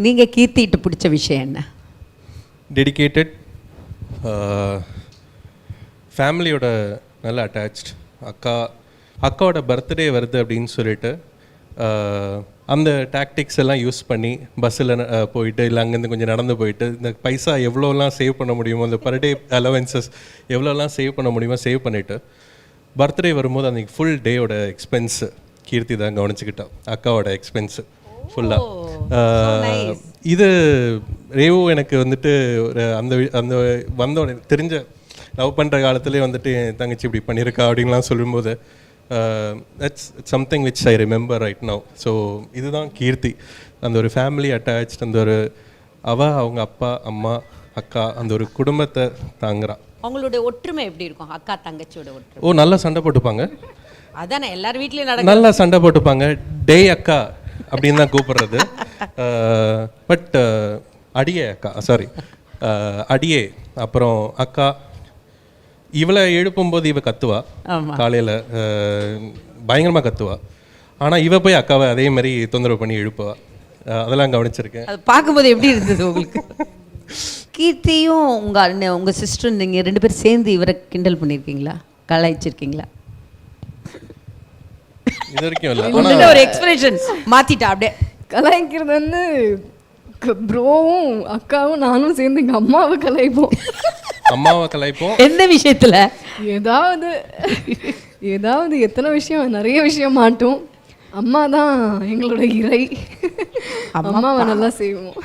நீங்கள் கீர்த்திட்டு பிடிச்ச விஷயம் என்ன? டெடிகேட்டட், ஃபேமிலியோட நல்ல அட்டாச்ட். அக்காவோட பர்த்டே வருது அப்படின்னு சொல்லிட்டு அந்த டாக்டிக்ஸ் எல்லாம் யூஸ் பண்ணி பஸ்ஸில் போயிட்டு இல்லை அங்கேருந்து கொஞ்சம் நடந்து போயிட்டு இந்த பைசா எவ்வளோலாம் சேவ் பண்ண முடியுமோ, அந்த பர் டே அலவன்சஸ் எவ்வளோலாம் சேவ் பண்ண முடியுமோ சேவ் பண்ணிவிட்டு பர்த்டே வரும்போது அன்றைக்கி ஃபுல் டேயோட எக்ஸ்பென்ஸு கீர்த்தி தான் கவனிச்சுக்கிட்டா. அக்காவோட எக்ஸ்பென்ஸு ஃபுல்லாக. இது ரேவு எனக்கு வந்துட்டு ஒரு அந்த வந்தோட தெரிஞ்ச லவ் பண்ணுற காலத்துலேயே வந்துட்டு என் தங்கச்சி இப்படி பண்ணியிருக்கா அப்படின்லாம் சொல்லும்போது that's something which I remember right now. So இதுதான் கீர்த்தி, அந்த ஒரு ஃபேமிலி அட்டாச்ட், அந்த ஒரு அவங்க அப்பா அம்மா அக்கா அந்த ஒரு குடும்பத்தை தாங்குறா. அவங்களுடைய ஒற்றுமை எப்படி இருக்கும்? அக்கா தங்கச்சியோட ஒற்றுமை நல்லா சண்டை போட்டுப்பாங்க. அதானே எல்லார் வீட்லேயும் நல்லா சண்டை போட்டுப்பாங்க. டே அக்கா அப்படின்னு தான் கூப்பிடுறது. பட் அடியே அக்கா, சாரி அடியே. அப்புறம் அக்கா இவளை எழுப்பும்போது இவ கத்துவா, காலையில் பயங்கரமாக கத்துவா. ஆனால் இவ போய் அக்காவை அதே மாதிரி தொந்தரவு பண்ணி எழுப்புவா. அதெல்லாம் கவனிச்சிருக்கேன். அது பார்க்கும்போது எப்படி இருந்தது உங்களுக்கு? கீர்த்தியும் உங்கள் சிஸ்டரும் நீங்கள் 2 பேரும் சேர்ந்து இவரை கிண்டல் பண்ணியிருக்கீங்களா, கலாய்ச்சிருக்கீங்களா? இது வரைக்கும் இல்லை. ஒரு எக்ஸ்பிரஷன் மாற்றிட்டா அப்படியே. கலாய்க்கிறது வந்து ப்ரோவும் அக்காவும் நானும் சேர்ந்து எங்கள் அம்மாவை கலாய்ப்போம். அம்மாவை கலாய்ப்போம். எந்த விஷயத்துல? ஏதாவது எத்தனை விஷயம், நிறைய விஷயம் மாட்டோம். அம்மா தான் எங்களோட இறை. அம்மாவை நல்லா செய்வோம்.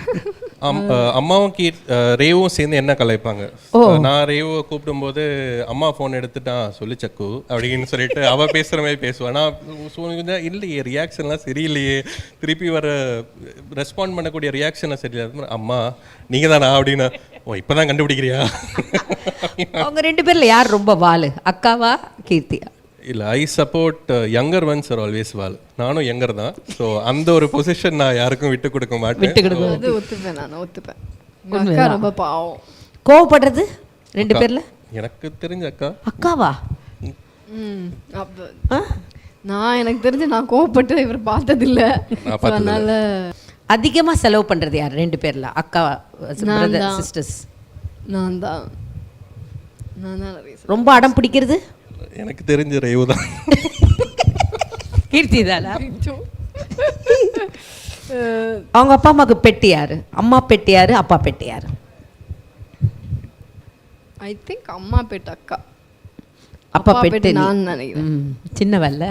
அம்மாவும் ரேவும் சேர்ந்து என்ன கலாய்ப்பாங்க. நான் ரேவை கூப்பிடும்போது அம்மா ஃபோன் எடுத்துட்டா சொல்லி சக்கு அப்படின்னு சொல்லிட்டு அவ பேசுற மாதிரி பேசுவான். நான் இல்லையே, ரியாக்ஷன்லாம் சரியில்லையே, திருப்பி வர ரெஸ்பாண்ட் பண்ணக்கூடிய ரியாக்ஷனை சரியில்லை. அம்மா நீங்க தானா அப்படின்னு. ஓ இப்பதான் கண்டுபிடிக்கிறியா? அவங்க 2 பேர்ல யார் ரொம்ப வாலு, அக்காவா கீர்த்தியா? இல்லை, I support younger ones are always வால். நானும் யங்கர் தான். ஸோ அந்த ஒரு பொசிஷன் நான் யாருக்கும் விட்டு கொடுக்க மாட்டேன். ஒத்துப்பேன், நான் ஒத்துப்பேன். அக்கா ரொம்ப பாவம். கோவப்படுறது 2 பேர்ல எனக்கு தெரிஞ்ச அக்காவா? நான் எனக்கு தெரிஞ்சு நான் கோவப்பட்டு இவர் பார்த்ததில்லை. அதனால அதிகமாக செலவு பண்ணுறது யார் 2 பேர்ல? அக்கா சிஸ்டர்ஸ்? நான் தான். ரொம்ப அடம் பிடிக்கிறது எனக்கு தெரிஞ்ச ரேவு தான். கீர்த்தி தானா? அவங்க அப்பா அம்மாவுக்கு பெட்டி யாரு? அம்மா பெட்டி யாரு, அப்பா பெட்டி யாரு? ஐ திங்க் அம்மா பெட்டு அக்கா, அப்பா பெட்டு நான் நினைக்கிறேன். சின்னவல்ல.